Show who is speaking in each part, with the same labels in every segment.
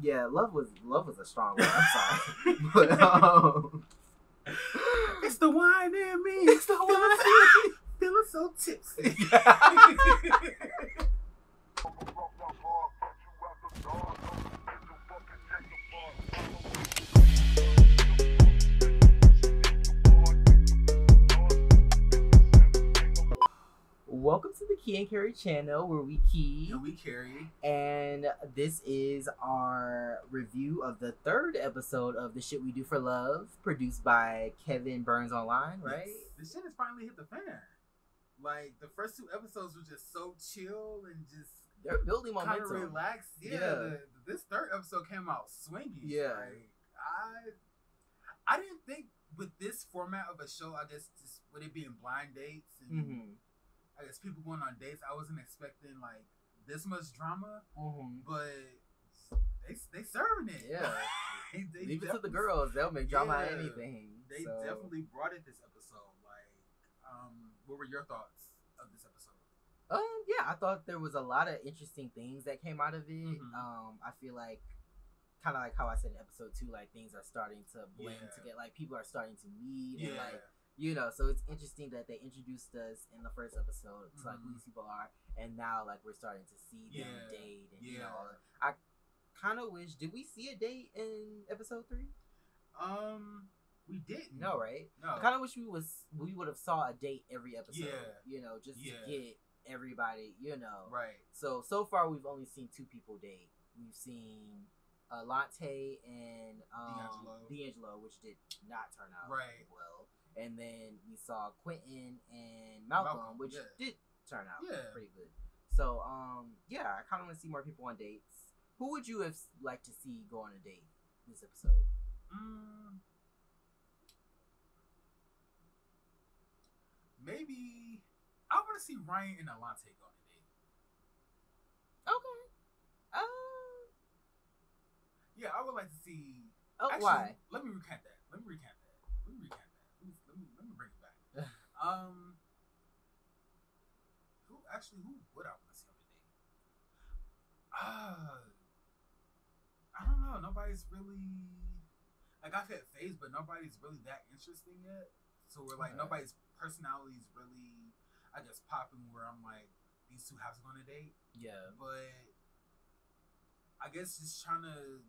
Speaker 1: Yeah, love was a strong word. I'm sorry, but
Speaker 2: it's the wine in me. It's the wine. Feeling so tipsy.
Speaker 1: Welcome to the Key and Carry channel, where we key
Speaker 2: and we carry.
Speaker 1: And this is our review of the third episode of The Shit We Do for Love, produced by Kevonburnsonline, right?
Speaker 2: Yes. The shit has finally hit the fan. Like, the first two episodes were just so chill and just...
Speaker 1: They're building momentum.
Speaker 2: Kind of relaxed. Yeah. This third episode came out swingy.
Speaker 1: Yeah.
Speaker 2: Like, I didn't think with this format of a show, I guess, just with it being blind dates and I guess people going on dates, I wasn't expecting like this much drama, but they serving it.
Speaker 1: Yeah,
Speaker 2: they
Speaker 1: leave it to the girls; they'll make drama out of anything.
Speaker 2: They definitely brought it this episode. Like, what were your thoughts of this episode?
Speaker 1: Yeah, I thought there was a lot of interesting things that came out of it. I feel like, kind of like how I said in episode 2, like things are starting to blend together. Like people are starting to meet and like. You know, so it's interesting that they introduced us in the first episode to like who these people are, and now like we're starting to see them date, and you know, I kind of wish. Did we see a date in episode 3?
Speaker 2: We didn't.
Speaker 1: No, right?
Speaker 2: No.
Speaker 1: I kind of wish we would have saw a date every episode.
Speaker 2: Yeah.
Speaker 1: You know, just to get everybody. You know,
Speaker 2: right? So
Speaker 1: far we've only seen 2 people date. We've seen Lante and D'Angelo, which did not turn out well. And then we saw Quentin and Malcolm, which did turn out pretty good. So, yeah, I kind of want to see more people on dates. Who would you have liked to see go on a date this episode?
Speaker 2: Maybe I want to see Ryan and Alante go on a date.
Speaker 1: Okay.
Speaker 2: Yeah, I would like to see.
Speaker 1: Oh,
Speaker 2: actually,
Speaker 1: why?
Speaker 2: Let me recant that. Let me bring it back. Who would I want to see on a date? I don't know. Nobody's really like, I've had phase, but nobody's really that interesting yet. So we're like, nobody's personality is really, I guess, popping where I'm like, these two have to go on a date. Yeah. But I guess just trying to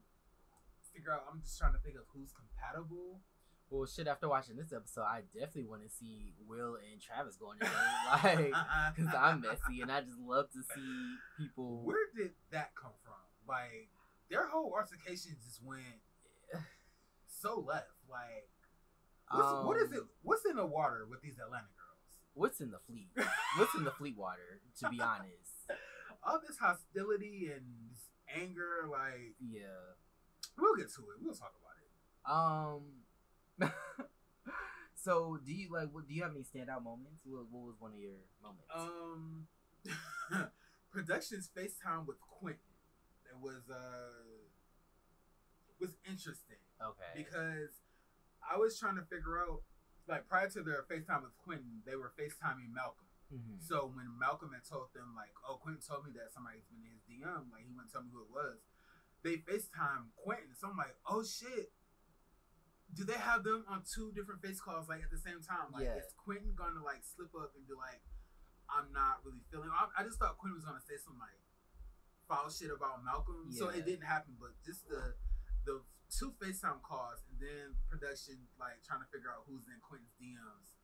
Speaker 2: figure out. I'm just trying to think of who's compatible.
Speaker 1: Well, shit, after watching this episode, I definitely want to see Will and Travis going to date. Like, because I'm messy and I just love to see people.
Speaker 2: Where did that come from? Like, their whole altercation just went so left. Like, what is it? What's in the water with these Atlanta girls?
Speaker 1: What's in the fleet? What's in the fleet water, to be honest?
Speaker 2: All this hostility and this anger, like...
Speaker 1: Yeah.
Speaker 2: We'll get to it. We'll talk about it.
Speaker 1: So do you have any standout moments? What was one of your moments?
Speaker 2: Production's FaceTime with Quentin. It was interesting. Okay. Because I was trying to figure out, like, prior to their FaceTime with Quentin, they were FaceTiming Malcolm. So when Malcolm had told them, like, oh, Quentin told me that somebody's been in his DM, like, he wouldn't tell me who it was. They FaceTime Quentin. So I'm like, oh shit. Do they have them on 2 different face calls, like, at the same time? Like, is Quentin gonna, like, slip up and be like, I'm not really feeling... I just thought Quentin was gonna say some, like, foul shit about Malcolm. So it didn't happen, but just the 2 FaceTime calls and then production, like, trying to figure out who's in Quentin's DMs.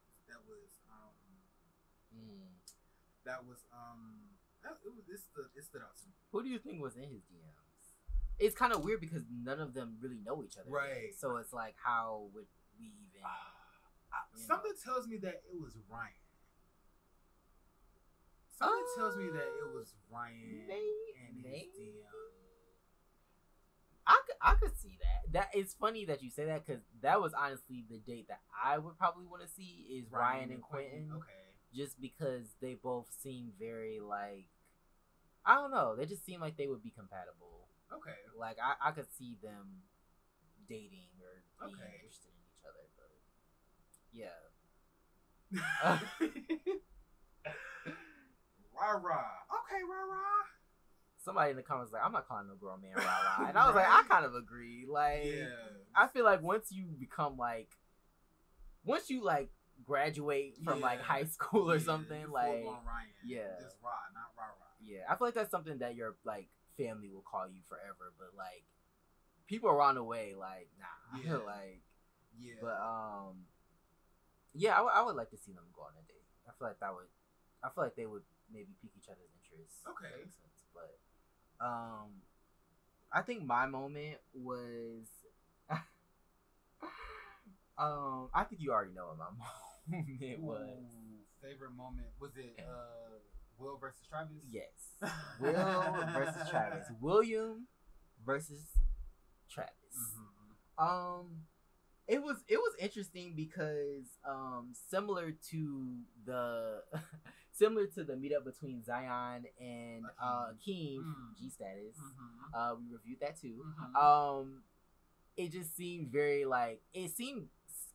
Speaker 2: It stood out to me.
Speaker 1: Who do you think was in his DMs? It's kind of weird because none of them really know each other. Right. So it's like, how would we even...
Speaker 2: something tells me that it was Ryan. Something tells me that it was Ryan and his DM.
Speaker 1: I could see that. That it's funny that you say that, because that was honestly the date that I would probably want to see is Ryan and Quentin. Okay. Just because they both seem very, like... I don't know. They just seem like they would be compatible. Okay. Like, I could see them dating or being interested in each other, but
Speaker 2: yeah. Rah-rah. Okay, rah-rah.
Speaker 1: somebody in the comments was like, I'm not calling no grown man rah-rah. And I was like, I kind of agree. Like, I feel like once you become like, once you like graduate from like high school or something, like,
Speaker 2: just rah, not rah-rah.
Speaker 1: Yeah, I feel like that's something that your like family will call you forever, but like people around the way, like, nah. I feel like, but I would like to see them go on a date. I feel like they would maybe pique each other's interests.
Speaker 2: Okay.
Speaker 1: But I think my moment was I think you already know what my moment was.
Speaker 2: Favorite moment, was it Will versus Travis?
Speaker 1: Yes. Will versus Travis. William versus Travis. It was interesting because similar to the meetup between Zion and Keem, G Status. We reviewed that too. It just seemed very like, it seemed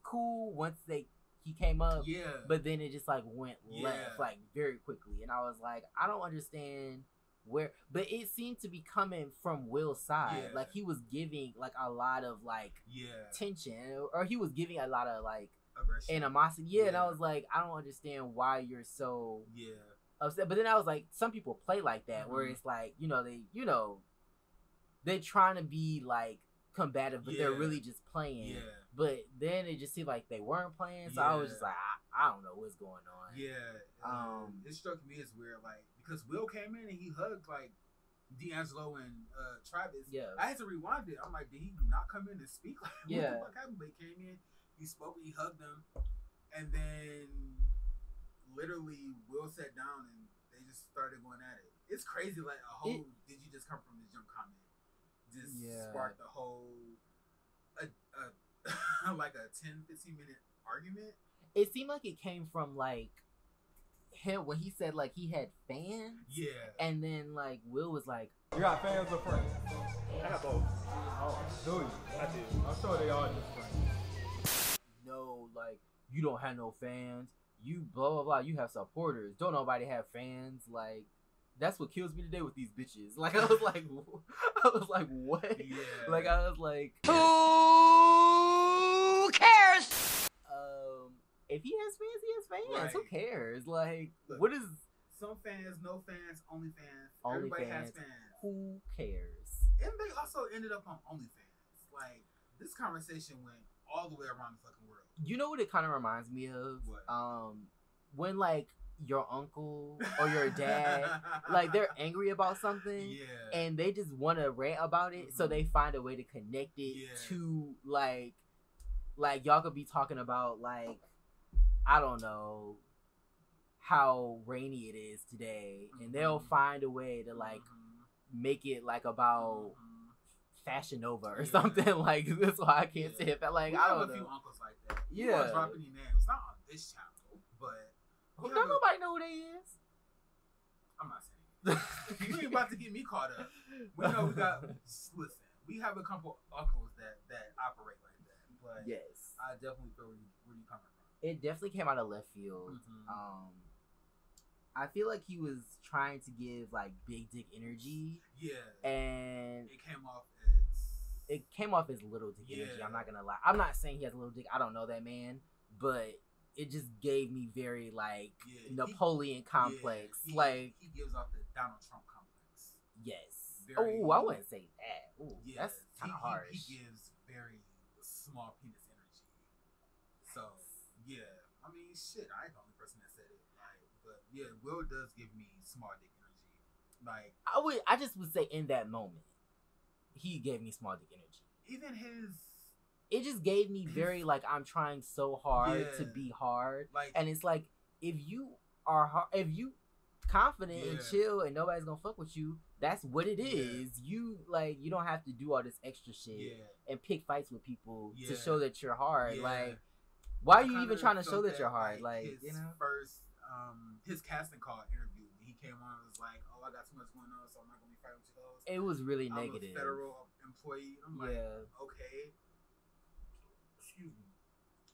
Speaker 1: cool once he came up, but then it just like went left like very quickly, and I was like, I don't understand where, but it seemed to be coming from Will's side. Like he was giving like a lot of like tension, or he was giving a lot of like aggression, animosity. And I was like, I don't understand why you're so upset. But then I was like, some people play like that, where it's like, they're trying to be like combative, but they're really just playing. But then it just seemed like they weren't playing, so I was just like, I don't know what's going on.
Speaker 2: It struck me as weird, like, because Will came in and he hugged like D'Angelo and Travis. I had to rewind it. I'm like, did he not come in and speak? Like, what the fuck happened? But he came in, he spoke, he hugged them, and then literally Will sat down and they just started going at it. It's crazy, like a whole "did you just come from the gym" comment just sparked the whole like a 10-15 minute argument.
Speaker 1: It seemed like it came from like him when he said like he had fans. And then like Will was like,
Speaker 3: "You got fans or friends?" I got both. Oh, do you? I do. I'm sure they all just friends.
Speaker 1: No, like, you don't have no fans. You blah blah blah. You have supporters. Don't nobody have fans. Like, that's what kills me today with these bitches. Like, I was like, what? Like, I was like, who cares? If he has fans, he has fans. Right. Who cares? Like, look, what is...
Speaker 2: Some fans, no fans, only fans. Everybody has fans.
Speaker 1: Who cares?
Speaker 2: And they also ended up on OnlyFans. Like, this conversation went all the way around the fucking world.
Speaker 1: You know what it kind of reminds me of?
Speaker 2: What?
Speaker 1: When, like, your uncle or your dad, like, they're angry about something, and they just want to rant about it, so they find a way to connect it to, like, y'all could be talking about, like, I don't know, how rainy it is today, and they'll find a way to like make it like about Fashion Nova or something. Like, that's why I can't say it. But like, I don't know.
Speaker 2: A few uncles like that. You want to drop any names? Not on this channel, but
Speaker 1: don't nobody know who they is.
Speaker 2: I'm not saying it. You ain't about to get me caught up. We know we got. Listen, we have a couple uncles that operate like that. But
Speaker 1: yes,
Speaker 2: I definitely feel where you coming from.
Speaker 1: It definitely came out of left field. I feel like he was trying to give like big dick energy. And it came off as little dick energy. I'm not gonna lie. I'm not saying he has a little dick. I don't know that man, but it just gave me very like Napoleon complex. Like,
Speaker 2: he gives off the Donald Trump complex.
Speaker 1: Yes. Oh, I wouldn't say that. Ooh, that's kind of harsh.
Speaker 2: He gives very small penis energy. So. Yeah, I mean, shit, I ain't the only person that said it. Like, but yeah, Will does give me small dick energy. Like,
Speaker 1: I just would say in that moment, he gave me small dick energy.
Speaker 2: Even
Speaker 1: it just gave me very like, I'm trying so hard to be hard, like, and it's like, if you are if you confident and chill and nobody's gonna fuck with you, that's what it is. You like, you don't have to do all this extra shit and pick fights with people to show that you're hard. Like, why are you even trying to show that you're hard? Like,
Speaker 2: his first, his casting call interview, he came on and was like, "Oh, I got too much going on, so I'm not gonna be fighting with you guys."
Speaker 1: It was really
Speaker 2: I'm
Speaker 1: negative.
Speaker 2: A federal employee. I'm like, okay, excuse me.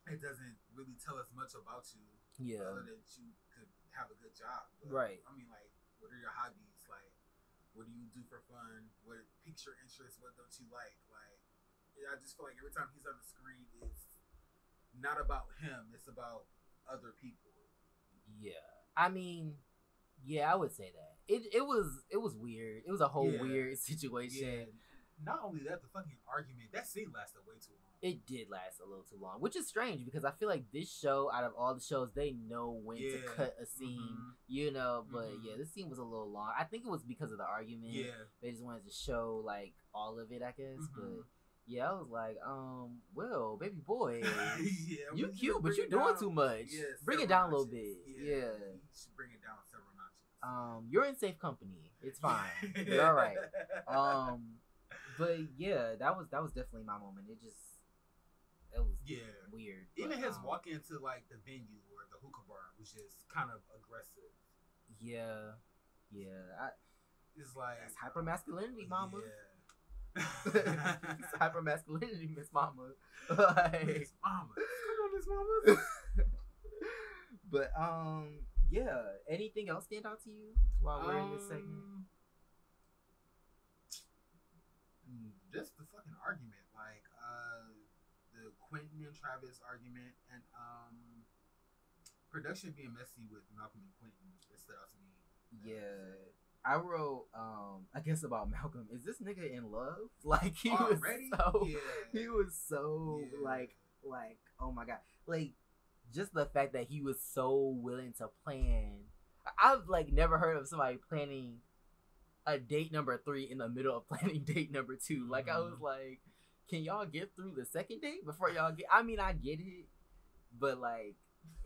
Speaker 2: It doesn't really tell us much about you, other than you could have a good job. But,
Speaker 1: right.
Speaker 2: I mean, like, what are your hobbies? Like, What do you do for fun? What piques your interest? What don't you like? Like, I just feel like every time he's on the screen, it's not about him. It's about other people.
Speaker 1: Yeah, I mean, yeah, I would say that it was weird. It was a whole weird situation.
Speaker 2: Yeah. Not only that, the fucking argument, that scene lasted way too long.
Speaker 1: It did last a little too long, which is strange because I feel like this show, out of all the shows, they know when to cut a scene, you know. But yeah, this scene was a little long. I think it was because of the argument. Yeah, they just wanted to show like all of it, I guess. But yeah, I was like, well, baby boy, you cute, but you doing too much. Yeah, bring it down a little bit. Yeah.
Speaker 2: You should bring it down several notches.
Speaker 1: You're in safe company. It's fine. You're all right. But yeah, that was definitely my moment. It was weird.
Speaker 2: Even his walk into like the venue or the hookah bar was just kind of aggressive.
Speaker 1: Yeah.
Speaker 2: It's like
Speaker 1: that's hyper masculinity, mama.
Speaker 2: Yeah.
Speaker 1: It's hyper masculinity, Miss Mama. Like,
Speaker 2: Miss Mama. Come on, Miss Mama.
Speaker 1: But yeah. Anything else stand out to you while we're in this segment?
Speaker 2: Just the fucking argument, like the Quentin and Travis argument, and production being messy with Malcolm and Quentin. That stood out to me.
Speaker 1: Yeah, I wrote I guess about Malcolm. Is this nigga in love? Like he was so like oh my god, like just the fact that he was so willing to plan. I've like never heard of somebody planning a date number 3 in the middle of planning date number 2. Like I was like, can y'all get through the second date before y'all get? I mean, I get it, but like,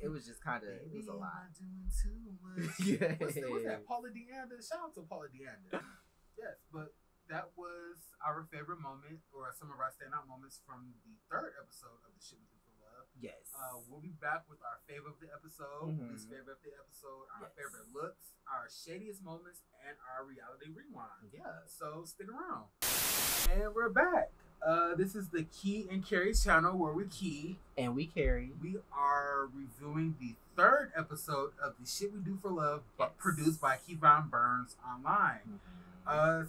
Speaker 1: it was just kind of it was a lot.
Speaker 2: Doing too much. Yeah. What's that? Paula Deanda. Shout out to Paula Deanda. Yes, but that was our favorite moment, or some of our standout moments from the 3rd episode of the Shit We Do for Love.
Speaker 1: Yes.
Speaker 2: We'll be back with our favorite of the episode, least favorite of the episode, our favorite looks, our shadiest moments, and our reality rewind.
Speaker 1: Yeah.
Speaker 2: So stick around. And we're back. This is the Key and Carrie's channel where we key
Speaker 1: and we carry.
Speaker 2: We are reviewing the 3rd episode of the Shit We Do for Love, produced by Kevonburnsonline.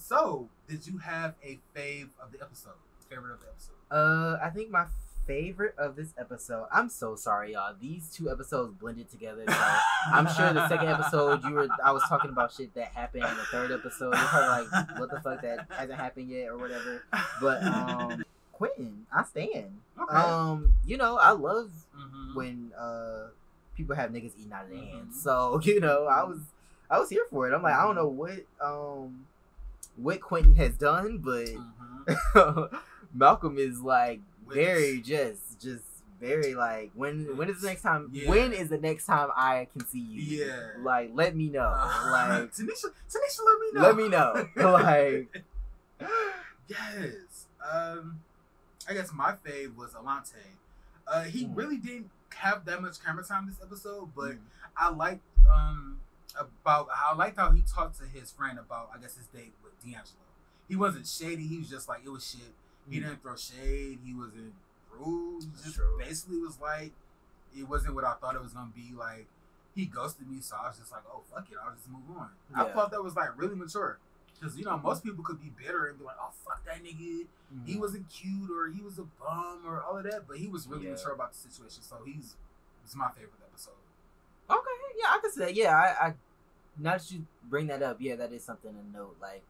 Speaker 2: So did you have a favorite of the episode?
Speaker 1: I think my favorite of this episode. I'm so sorry, y'all. These 2 episodes blended together. So I'm sure the 2nd episode I was talking about shit that happened in the 3rd episode. You're probably like, what the fuck, that hasn't happened yet or whatever. But Quentin, I stand. Okay. You know, I love when people have niggas eating out of their hands. So, you know, I was here for it. I'm like, I don't know what Quentin has done, but Malcolm is like very just very like when is the next time when is the next time I can see you? Yeah. Like let me know. Like
Speaker 2: Tanisha let me know.
Speaker 1: Let me know. Like
Speaker 2: yes. I guess my fave was Alante. He really didn't have that much camera time this episode, but I liked how he talked to his friend about, I guess, his date with D'Angelo. He wasn't shady. He was just like, it was shit. He didn't throw shade. He wasn't rude. He just basically was like, it wasn't what I thought it was going to be. Like, he ghosted me, so I was just like, oh, fuck it. I'll just move on. Yeah. I thought that was, like, really mature. Because, you know, most people could be bitter and be like, oh, fuck that nigga. He wasn't cute, or he was a bum, or all of that. But he was really mature about the situation. So it's my favorite episode.
Speaker 1: Okay. Yeah, I can say that. Yeah, I now that you bring that up, yeah, that is something to note. Like,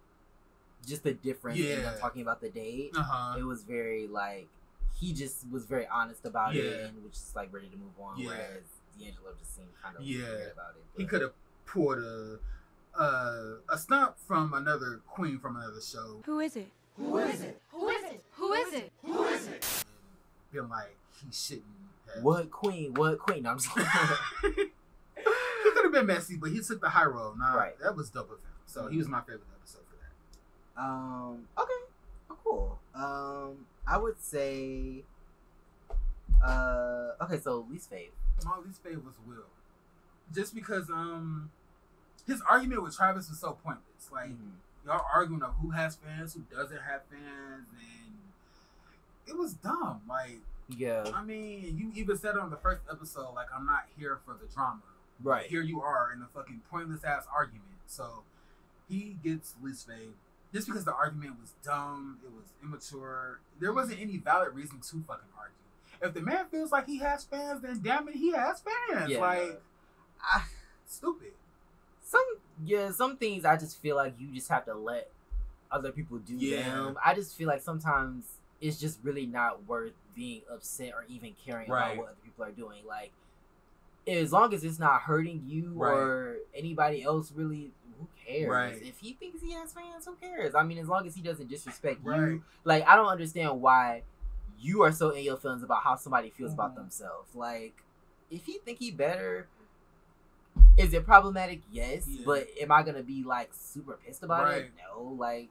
Speaker 1: just the difference in them talking about the date. It was very, like, he just was very honest about it and was just, like, ready to move on. Whereas D'Angelo just seemed kind of weird about it. But
Speaker 2: he could have pulled a stunt from another queen from another show.
Speaker 4: Who is it?
Speaker 5: Who is it? Who is it? Who is it? Who is it?
Speaker 2: And been like, he shouldn't have.
Speaker 1: What queen? No, I'm just like...
Speaker 2: He could have been messy, but he took the high road. That was dope of him. So he was my favorite episode for that.
Speaker 1: Okay. Oh, cool. I would say, okay, so least fave.
Speaker 2: My least fave was Will. Just because, his argument with Travis was so pointless. Like, y'all arguing of who has fans, who doesn't have fans, and it was dumb. Like, I mean, you even said on the first episode, like, I'm not here for the drama.
Speaker 1: Right.
Speaker 2: Here you are in a fucking pointless ass argument. So he gets least fave just because the argument was dumb. It was immature. There wasn't any valid reason to fucking argue. If the man feels like he has fans, then damn it, he has fans.
Speaker 1: Yeah.
Speaker 2: Like, stupid.
Speaker 1: Some things I just feel like you just have to let other people do them. I just feel like sometimes it's just really not worth being upset or even caring about what other people are doing. Like, as long as it's not hurting you or anybody else, really, who cares?
Speaker 2: Right.
Speaker 1: If he thinks he has fans, who cares? I mean, as long as he doesn't disrespect you. Like, I don't understand why you are so in your feelings about how somebody feels about themselves. Like, if he think he better, is it problematic? Yes. But am I gonna be like super pissed about it? No. Like,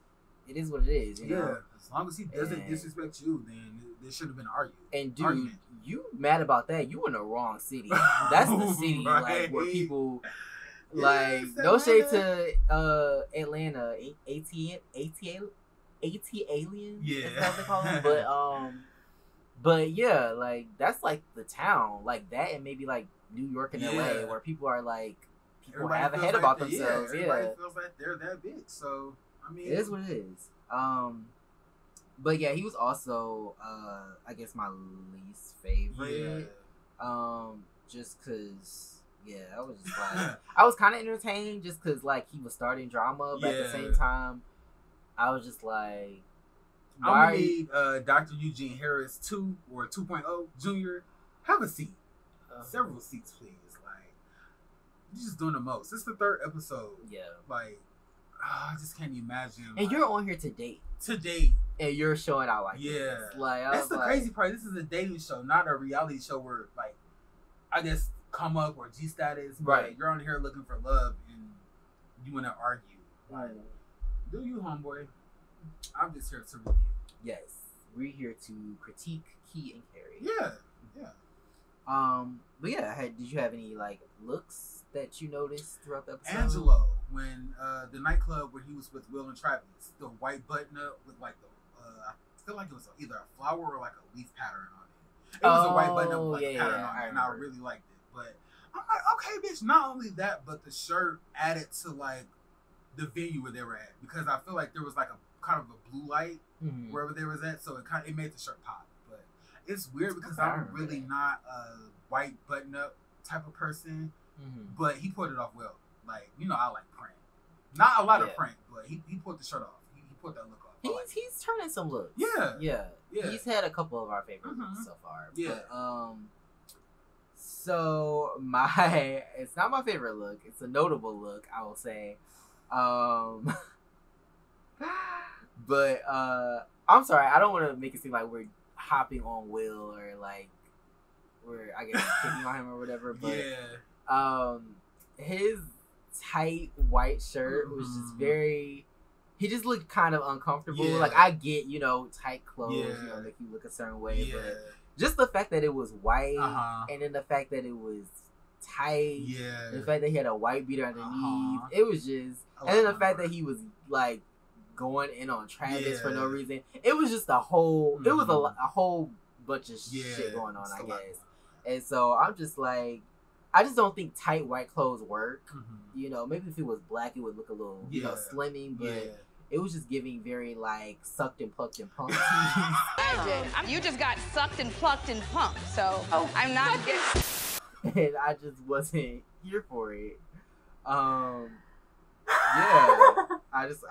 Speaker 1: it is what it is. You know?
Speaker 2: As long as he doesn't disrespect you, then there should have been argued.
Speaker 1: And dude, you mad about that? You in the wrong city. That's the city like where people like no shade to Atlanta, AT aliens. Yeah, that's what they call them. But yeah, like that's like the town, like that, and maybe like New York and LA, where people are like have a head about themselves.
Speaker 2: Everybody feels like they're that big. So I mean,
Speaker 1: it is what it is. But yeah, he was also I guess my least favorite. Just cause I was just like I was kind of entertained just cause like he was starting drama, but at the same time I was just like,
Speaker 2: I'm gonna need Dr. Eugene Harris 2 or 2.0 Jr. Have a seat. Several seats, please. Like, you're just doing the most. This is the 3rd episode. Yeah. Like, I just can't imagine.
Speaker 1: And like, you're on here to date. And you're showing out like this. Like,
Speaker 2: that's the crazy part. This is a dating show, not a reality show where, like, I guess come up or G status. But you're on here looking for love and you want to argue. Like, do you, homeboy? I'm just here to review.
Speaker 1: Yes. We're here to critique Key and Carrie.
Speaker 2: Yeah.
Speaker 1: But yeah, did you have any like looks that you noticed throughout the episode?
Speaker 2: Angelo, when the nightclub where he was with Will and Travis, the white button up with like the I feel like it was either a flower or like a leaf pattern on it. It was a white button up with like a pattern on it, and I really liked it. But I'm like, okay, bitch. Not only that, but the shirt added to like the venue where they were at, because I feel like there was like a kind of a blue light wherever they was at, so it made the shirt pop. But it's weird because I'm really not a white button up type of person, but he pulled it off well. Like, you know, I like print, not a lot of print, but he pulled the shirt off. He pulled that look off.
Speaker 1: He's turning some looks. Yeah. He's had a couple of our favorite looks so far. Yeah. But, so it's not my favorite look. It's a notable look, I will say. But I'm sorry, I don't want to make it seem like we're hopping on Will or like we're, I guess, picking on him or whatever. But his tight white shirt was just very. He just looked kind of uncomfortable. Like, I get, you know, tight clothes, you know, make you look a certain way, but just the fact that it was white, and then the fact that it was tight, the fact that he had a white beater underneath, it was just, and then the fact that he was like going in on Travis for no reason. It was just a whole, it was a whole bunch of shit going on, I guess. And so I'm just like, I just don't think tight white clothes work. You know, maybe if it was black, it would look a little, you know, slimming, but it was just giving very like sucked and plucked and punked.
Speaker 4: I did. You just got sucked and plucked and punked, so I'm not getting.
Speaker 1: And I just wasn't here for it. I just,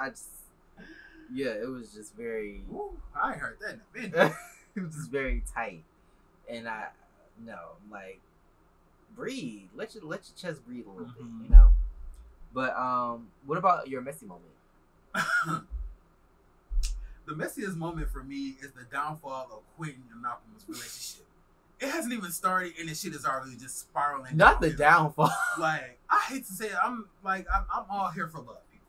Speaker 1: it was just very.
Speaker 2: Ooh, I ain't heard that in a minute.
Speaker 1: It was just very tight, and like, breathe. Let your chest breathe a little bit, you know. But what about your messy moment?
Speaker 2: The messiest moment for me is the downfall of Quentin and Malcolm's relationship. It hasn't even started, and the shit is already just spiraling.
Speaker 1: Not the downfall.
Speaker 2: Like, I hate to say it, I'm all here for love, people.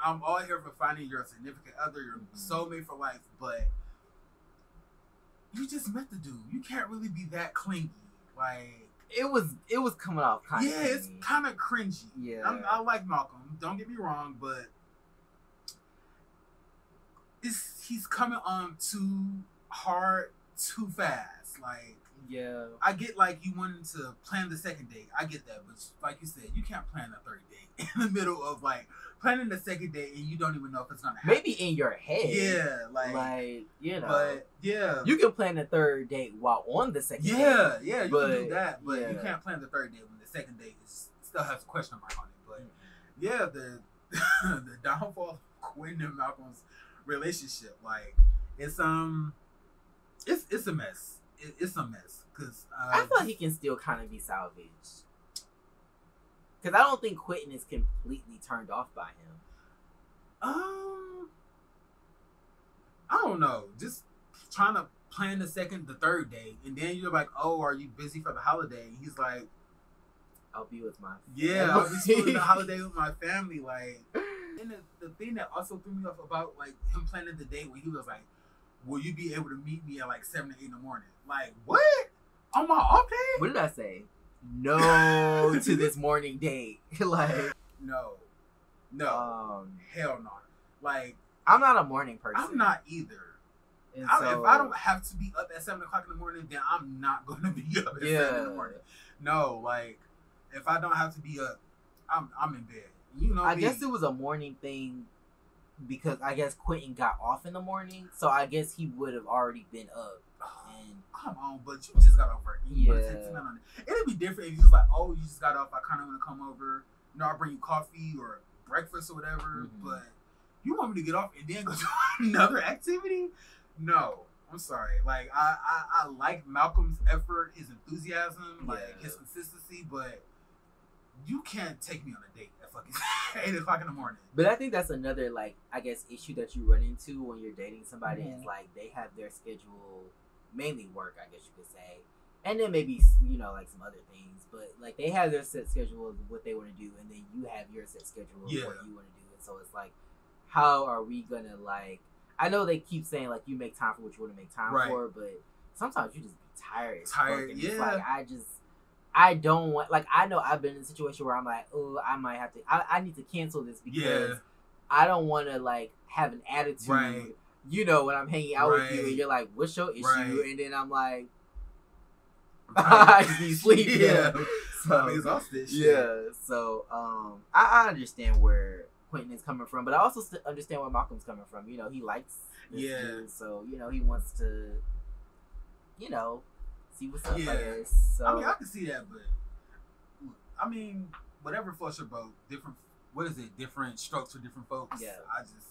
Speaker 2: I'm all here for finding your significant other, your soulmate for life, but you just met the dude. You can't really be that clingy. Like,
Speaker 1: it was coming off kind of.
Speaker 2: Yeah, it's kind of cringy. Yeah, I like Malcolm. Don't get me wrong, but he's coming on too hard, too fast. Like,
Speaker 1: Yeah.
Speaker 2: I get like you wanted to plan the second date. I get that, but like you said, you can't plan a third date in the middle of like planning the second date and you don't even know if it's gonna happen.
Speaker 1: Maybe in your head.
Speaker 2: Yeah, like
Speaker 1: you know.
Speaker 2: But yeah,
Speaker 1: you can plan the third date while on the second date.
Speaker 2: Yeah, you can do that, but you can't plan the third date when the second date still has a question mark on it. But yeah, the the downfall of Quentin and Malcolm's relationship, like it's a mess. It's a mess because
Speaker 1: I feel like he can still kind of be salvaged. Because I don't think Quentin is completely turned off by him.
Speaker 2: I don't know. Just trying to plan the third day, and then you're like, "Oh, are you busy for the holiday?" And he's like,
Speaker 1: "I'll be with my
Speaker 2: I'll be spending the holiday with my family." Like, and the thing that also threw me off about like him planning the date when he was like, "Will you be able to meet me at like 7 or 8 in the morning?" Like, what? On my off day?
Speaker 1: What did I say? No to this morning date. Like,
Speaker 2: no, hell no. Like,
Speaker 1: I'm not a morning person.
Speaker 2: I'm not either. If I don't have to be up at 7 o'clock in the morning, then I'm not going to be up at 7 in the morning. No, like, if I don't have to be up, I'm in bed. You know,
Speaker 1: I guess it was a morning thing because I guess Quentin got off in the morning, so I guess he would have already been up. And
Speaker 2: come on, but you just got off work. It'd be different if you was like, "Oh, you just got off. I kind of want to come over. You know, I'll bring you coffee or breakfast or whatever." Mm-hmm. But you want me to get off and then go to another activity? No, I'm sorry. Like I like Malcolm's effort, his enthusiasm, like his consistency, but you can't take me on a date at fucking 8 o'clock in the morning.
Speaker 1: But I think that's another, like, I guess, issue that you run into when you're dating somebody is, like, they have their schedule, mainly work, I guess you could say. And then maybe, you know, like, some other things. But, like, they have their set schedule of what they want to do, and then you have your set schedule of what you want to do. And so it's, like, how are we going to, like... I know they keep saying, like, you make time for what you want to make time for, but sometimes you just be tired. It's like, I don't want, like, I know I've been in a situation where I'm like, oh, I might have to, I need to cancel this because I don't want to, like, have an attitude, you know, when I'm hanging out with you and you're like, what's your issue? And then I'm like, I just need sleep. So,
Speaker 2: I'm exhausted.
Speaker 1: So, I understand where Quentin is coming from, but I also understand where Malcolm's coming from. You know, he likes this dude, so, you know, he wants to, you know, see what's up, I guess. So,
Speaker 2: I mean, I can see that, but I mean, whatever floats your boat, different strokes for different folks. I just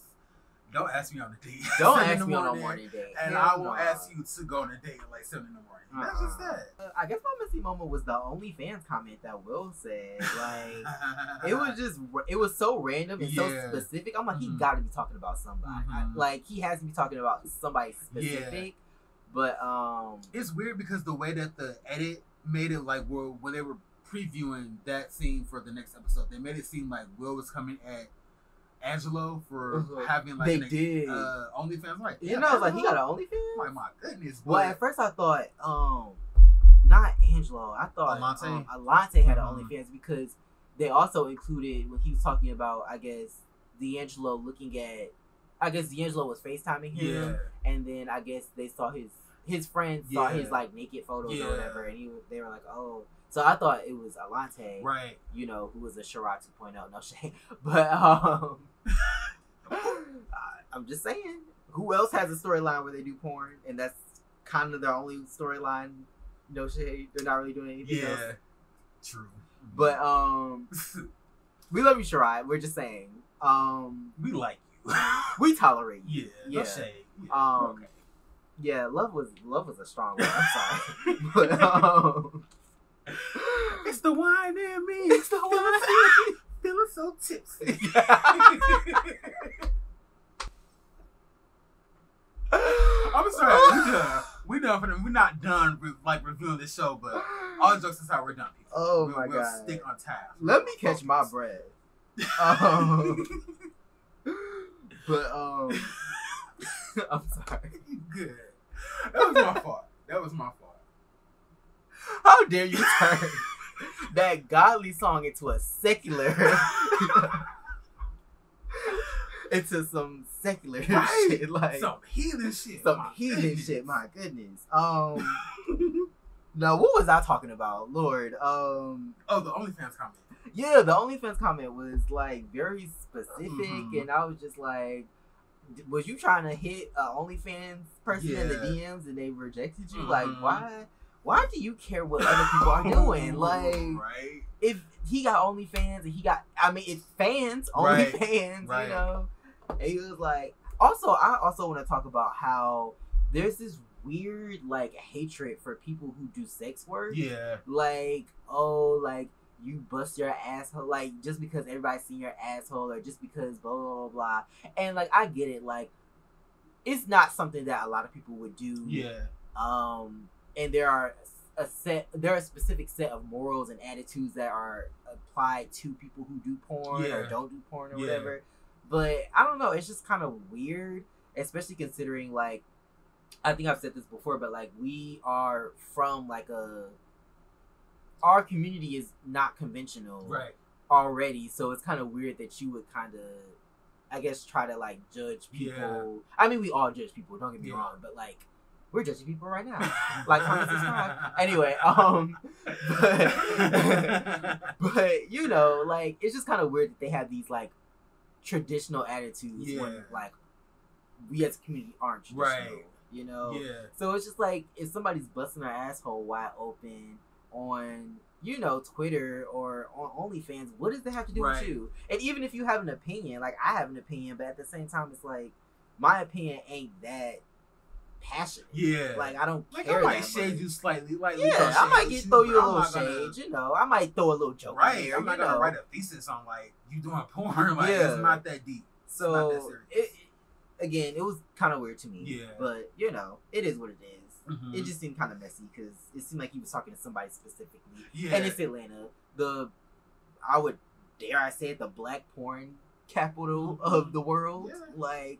Speaker 2: don't ask me on a date.
Speaker 1: Don't ask me on a morning date.
Speaker 2: And I will ask you to go on a date at like 7 in the morning. That's just that.
Speaker 1: I guess my missy moment was the OnlyFans comment that Will said. Like, it was so random and so specific. I'm like, he got to be talking about somebody. Like, he has to be talking about somebody specific. But
Speaker 2: it's weird because the way that the edit made it, like, when they were previewing that scene for the next episode, they made it seem like Will was coming at Angelo for having like OnlyFans. Like,
Speaker 1: you know, like, he got an OnlyFans.
Speaker 2: Like, my goodness.
Speaker 1: Well, at first I thought, not Angelo. I thought Alante had an OnlyFans because they also included when he was talking about, I guess, D'Angelo looking at. I guess D'Angelo was FaceTiming him, and then I guess they saw his friends saw his like naked photos or whatever, and they were like, oh. So I thought it was Alante,
Speaker 2: right?
Speaker 1: You know, who was a Sherrod 2.0, no shade. But I'm just saying, who else has a storyline where they do porn, and that's kind of their only storyline? No shade, they're not really doing anything else.
Speaker 2: True.
Speaker 1: But we love you, Sherrod. We're just saying,
Speaker 2: we like you.
Speaker 1: We tolerate you.
Speaker 2: No shade.
Speaker 1: Okay. Yeah, love was a strong word. I'm sorry, but
Speaker 2: it's the wine in me. It's the wine. Feeling so tipsy. I'm sorry. We're done for them. We're not done reviewing this show, but all jokes aside, we're done. People.
Speaker 1: Oh my
Speaker 2: we'll
Speaker 1: God.
Speaker 2: Stick on task.
Speaker 1: Let me catch my breath. But I'm sorry.
Speaker 2: You good? That was my fault.
Speaker 1: How dare you turn that godly song into a secular, into some secular shit, like
Speaker 2: some heathen shit.
Speaker 1: My goodness. No, what was I talking about? Lord.
Speaker 2: Oh, the OnlyFans comment.
Speaker 1: Yeah, the OnlyFans comment was like very specific, and I was just like, was you trying to hit an OnlyFans person in the DMs and they rejected you? Like, why do you care what other people are doing? Like, if he got OnlyFans and he got, I mean, it's fans, OnlyFans, you know? And he was like, I also want to talk about how there's this weird, like, hatred for people who do sex work. Yeah. Like, oh, like, you bust your asshole, like, just because everybody's seen your asshole, or just because blah, blah, blah, blah. And, like, I get it. Like, it's not something that a lot of people would do. Yeah. And there are a specific set of morals and attitudes that are applied to people who do porn or don't do porn or whatever. But I don't know, it's just kind of weird, especially considering, like, I think I've said this before, but, like, we are from, like, our community is not conventional already, so it's kind of weird that you would kind of, I guess, try to, like, judge people. I mean, we all judge people, don't get me wrong, but, like, we're judging people right now. Like, comment, subscribe. Anyway, but, you know, like, it's just kind of weird that they have these, like, traditional attitudes when, like, we as a community aren't traditional, you know? Yeah. So it's just like, if somebody's busting their asshole wide open on, you know, Twitter or on OnlyFans, what does that have to do with you? And even if you have an opinion, like, I have an opinion, but at the same time, it's like, my opinion ain't that passionate. Yeah. Like, I don't care.
Speaker 2: I might shade you slightly. Like,
Speaker 1: I might throw you a little shade, you know. I might throw a little joke in there,
Speaker 2: I'm not going to write a thesis on, like, you doing porn. Like, it's not that deep.
Speaker 1: So, again, it was kind of weird to me. Yeah. But, you know, it is what it is. Mm-hmm. It just seemed kind of messy because it seemed like he was talking to somebody specifically. Yeah. And it's Atlanta. Dare I say it, the black porn capital of the world. Yeah. Like,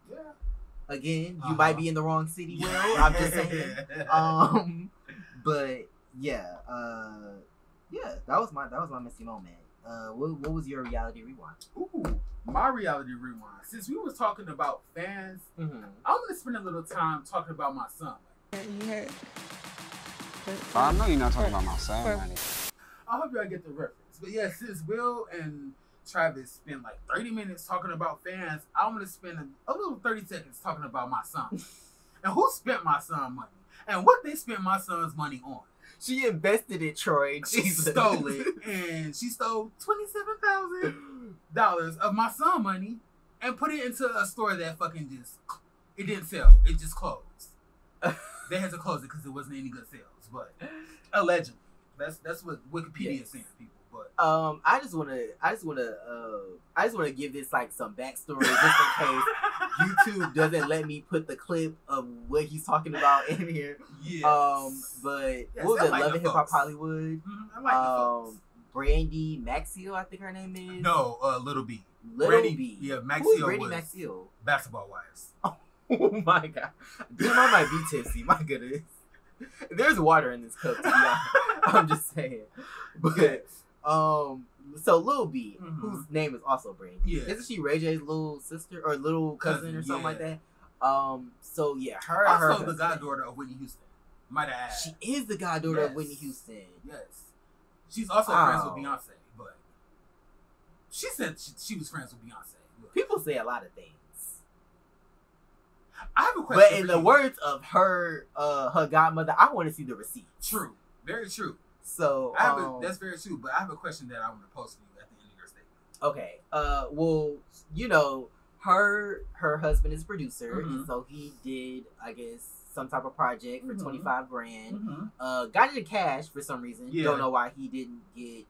Speaker 1: again, you might be in the wrong city, Will. I'm just saying. But yeah, that was my messy moment. What was your reality rewind?
Speaker 2: Ooh, my reality rewind. Since we were talking about fans, I'm gonna spend a little time talking about my son.
Speaker 6: I know you're not talking about my son, honey.
Speaker 2: I hope y'all get the reference. But yeah, since Will and Travis spent like 30 minutes talking about fans, I'm going to spend a little 30 seconds talking about my son. And who spent my son money? And what they spent my son's money on.
Speaker 1: She invested it, Troy.
Speaker 2: She stole it. And she stole $27,000 of my son money and put it into a store that fucking it didn't sell. It just closed. They had to close it because it wasn't any good sales. But allegedly. That's what Wikipedia is saying, people. But
Speaker 1: I just wanna give this like some backstory just in case YouTube doesn't let me put the clip of what he's talking about in here. Yes. But what was it? Love and Hip Hop Hollywood.
Speaker 2: I like the folks.
Speaker 1: Brandy Maxiel, I think her name is.
Speaker 2: No, Little B.
Speaker 1: Brandy B.
Speaker 2: Yeah, Maxiel.
Speaker 1: Who's Brandy Maxiel?
Speaker 2: Basketball Wives.
Speaker 1: Oh my god. Damn, I might be tipsy. My goodness. There's water in this cup, to be honest. I'm just saying. But so Lil B, whose name is also Brandy. Yeah. Isn't she Ray J's little sister or little cousin or something like that? So yeah, her
Speaker 2: also the goddaughter of Whitney Houston. Might have added.
Speaker 1: She is the goddaughter of Whitney Houston.
Speaker 2: Yes. She's also friends with Beyonce, but she said she was friends with Beyonce. Look.
Speaker 1: People say a lot of things.
Speaker 2: I have a question.
Speaker 1: But in the words of her godmother, I want to see the receipt.
Speaker 2: True. Very true.
Speaker 1: So
Speaker 2: that's very true. But I have a question that I want to pose to you at the end of your statement.
Speaker 1: Okay. Well, you know, her husband is a producer, so he did, I guess, some type of project for $25,000. Got it in cash for some reason. Yeah. Don't know why he didn't get,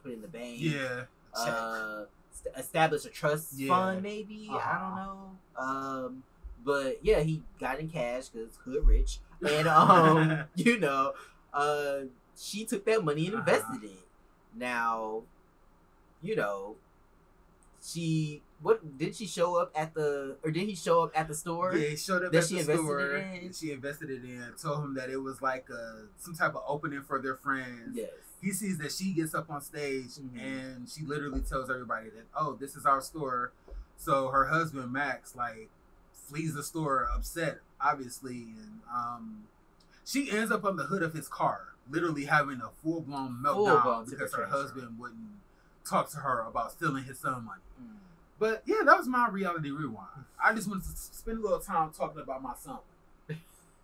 Speaker 1: put in the bank.
Speaker 2: Yeah.
Speaker 1: Establish a trust fund, maybe. I don't know. But yeah, he got in cash because hood rich, and she took that money and invested it. Now, did she show up at the, or did he show up at the store?
Speaker 2: Yeah, he showed up at the store. She invested it in. Told him that it was like some type of opening for their friends. Yes. He sees that she gets up on stage and she literally tells everybody that, oh, this is our store. So her husband Max flees the store upset, obviously, and She ends up on the hood of his car, literally having a full-blown meltdown because her husband wouldn't talk to her about stealing his son money. But yeah, that was my reality rewind. I just wanted to spend a little time talking about my son.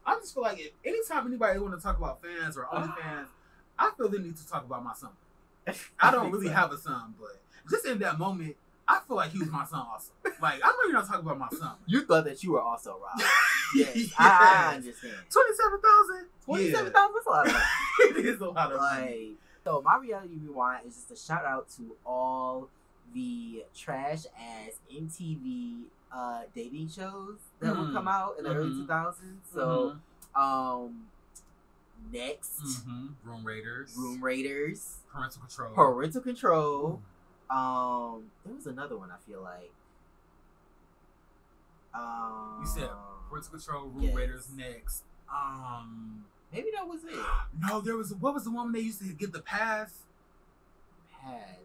Speaker 2: I just feel like anytime anybody want to talk about fans or OnlyFans, I feel they need to talk about my son. I don't really have a son, but just in that moment, I feel like he was my son also. Like, I know you're not talking about my son.
Speaker 1: You thought that you were also Rob. Yes, yes. I understand.
Speaker 2: 27,000?
Speaker 1: 27,000 is a lot of money.
Speaker 2: It is a lot of money.
Speaker 1: So my reality rewind is just a shout out to all the trash ass MTV dating shows that would come out in the early 2000s. So, Next,
Speaker 2: Room
Speaker 1: Raiders,
Speaker 2: Parental Control.
Speaker 1: There was another one I feel like.
Speaker 2: You said Parental Control, Room Raiders, Next.
Speaker 1: Maybe that was it.
Speaker 2: No, there was. What was the one they used to get the pass?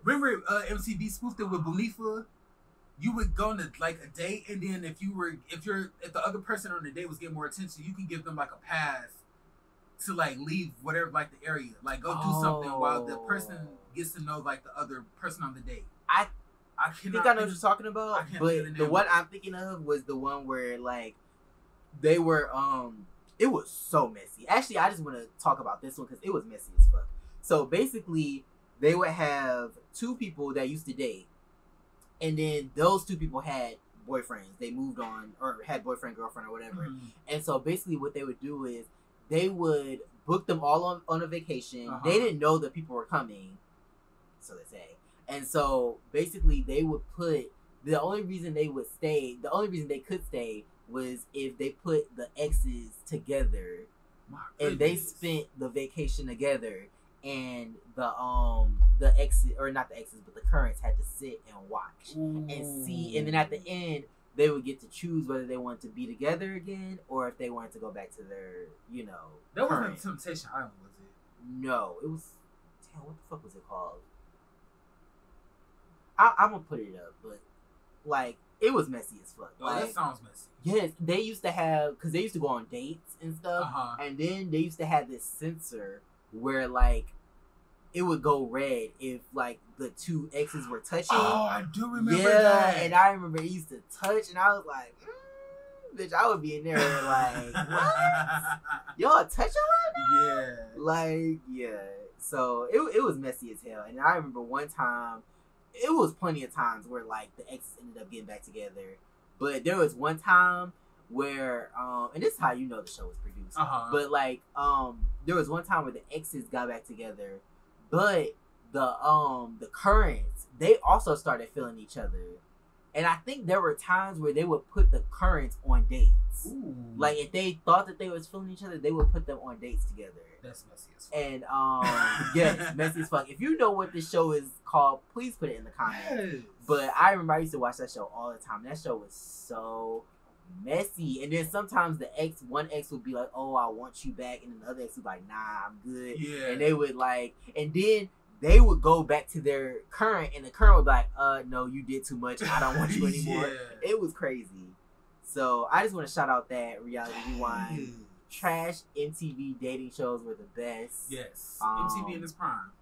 Speaker 2: Remember, MTV spoofed it with Bonifa. You would go on like a date, and then if the other person on the date was getting more attention, you can give them like a pass to like leave whatever like the area, like go do something while the person gets to know like the other person on the date.
Speaker 1: I think I know what you're talking about, but the one I'm thinking of was the one where like they were it was so messy. Actually, I just want to talk about this one because it was messy as fuck. So basically, they would have two people that used to date, and then those two people had boyfriends. They moved on or had boyfriend, girlfriend, or whatever. And so basically, what they would do is they would book them all on a vacation. They didn't know that people were coming, so they say. And so basically, they would put the only reason they could stay was if they put the exes together, and they spent the vacation together, and the exes, or not the exes, but the currents had to sit and watch and see, and then at the end they would get to choose whether they wanted to be together again or if they wanted to go back to their,
Speaker 2: That wasn't Temptation Island, was it?
Speaker 1: No, it was. Damn, what the fuck was it called? I'm gonna put it up, but like it was messy as fuck.
Speaker 2: Oh, that sounds messy.
Speaker 1: Yes, they used to have, because they used to go on dates and stuff, and then they used to have this censor where like it would go red if like the two exes were touching.
Speaker 2: Oh, I do remember that.
Speaker 1: And I remember it used to touch, and I was like, bitch, I would be in there like, what? Y'all touching right now?
Speaker 2: Yeah.
Speaker 1: Like, yeah. So it was messy as hell. And I remember one time, it was plenty of times where like the exes ended up getting back together. But there was one time where, and this is how you know the show was produced. But like, there was one time where the exes got back together, but the currents, they also started feeling each other. And I think there were times where they would put the currents on dates. Ooh. Like if they thought that they was feeling each other, they would put them on dates together.
Speaker 2: That's messy as fuck.
Speaker 1: And yes, messy as fuck. If you know what this show is called, please put it in the comments. Yes. But I remember I used to watch that show all the time. That show was so messy. And then sometimes one ex would be like, "Oh, I want you back," and then the other ex would be like, "Nah, I'm good." Yeah. And they would like, and then they would go back to their current, and the current would be like, "No, you did too much. I don't want you anymore." Yeah. It was crazy. So I just want to shout out that Reality Rewind. Trash MTV dating shows were the best.
Speaker 2: Yes. MTV in its prime.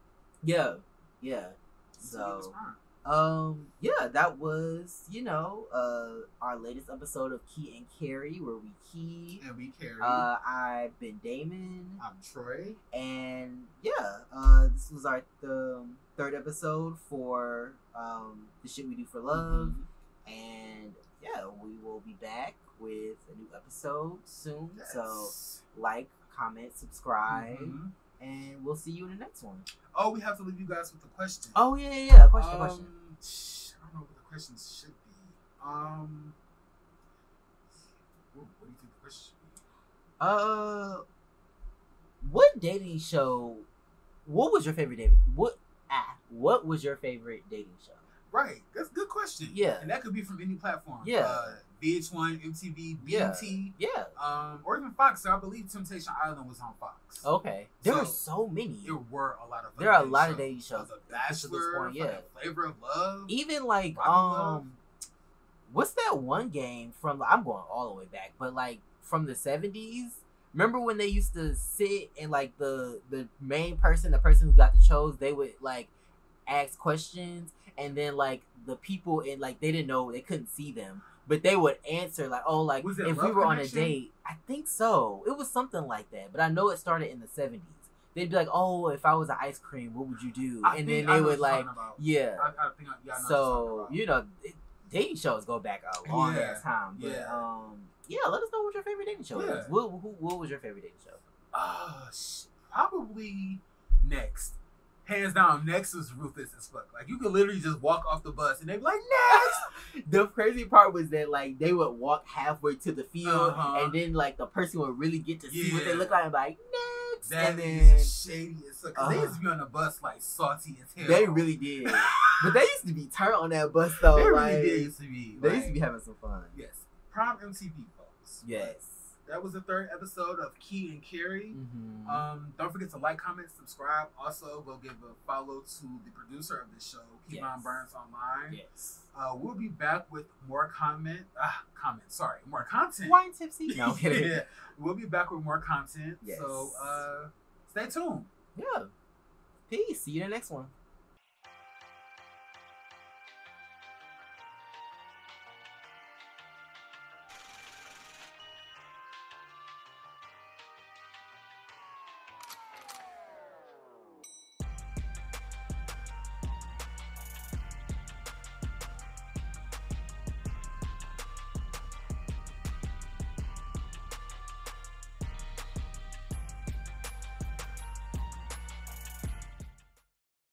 Speaker 1: Yeah. Yeah. So, yeah, that was, our latest episode of Key and Carry, where we key.
Speaker 2: And we carry.
Speaker 1: I've been Damon.
Speaker 2: I'm Troy.
Speaker 1: And, yeah, this was our third episode for The Shit We Do for Love. And, yeah, we will be back with a new episode soon. Yes. So like, comment, subscribe, and we'll see you in the next one.
Speaker 2: Oh, we have to leave you guys with a question.
Speaker 1: Oh yeah. Question.
Speaker 2: I don't know what the questions should be. What do you think the question should
Speaker 1: be? What dating show? What was your favorite dating? What was your favorite dating show?
Speaker 2: Right, that's a good question.
Speaker 1: Yeah,
Speaker 2: and that could be from any platform.
Speaker 1: Yeah,
Speaker 2: VH1, MTV, BET.
Speaker 1: Yeah,
Speaker 2: or even Fox. So I believe Temptation Island was on Fox.
Speaker 1: Okay, there were so many.
Speaker 2: There were a lot of.
Speaker 1: There are a lot of dating shows.
Speaker 2: The Bachelor, Flavor of Love.
Speaker 1: Even like what's that one game from? I'm going all the way back, but like from the 70s Remember when they used to sit and like the main person, the person who got the chose, they would like ask questions, and then like the people in like they didn't know, they couldn't see them, but they would answer like, oh, like if we were on a date. I think so. It was something like that, but I know it started in the 70s. They'd be like, oh, if I was an ice cream, what would you do? And then they would like, yeah.
Speaker 2: I think
Speaker 1: so you know, dating shows go back a long ass time. But, yeah, let us know what your favorite dating show is. What was your favorite dating show?
Speaker 2: Probably Next. Hands down, Next was ruthless as fuck. Like, you could literally just walk off the bus and they'd be like, Next!
Speaker 1: The crazy part was that, like, they would walk halfway to the field, and then, like, the person would really get to see what they look like and be like, Next!
Speaker 2: That is shady as fuck. Because they used to be on the bus, like, salty as hell.
Speaker 1: They really did. But they used to be turned on that bus, though.
Speaker 2: They
Speaker 1: like,
Speaker 2: really did used to be.
Speaker 1: They used to be having some fun.
Speaker 2: Yes. Prime MTV, folks.
Speaker 1: Yes.
Speaker 2: That was the 3rd episode of Key and Carrie. Don't forget to like, comment, subscribe. Also, go give a follow to the producer of the show, Kevonburnsonline.
Speaker 1: Yes.
Speaker 2: We'll be back with more more content.
Speaker 1: Wine tipsy. No,
Speaker 2: yeah. We'll be back with more content.
Speaker 1: Yes.
Speaker 2: So, stay tuned.
Speaker 1: Yeah. Peace. See you in the next one.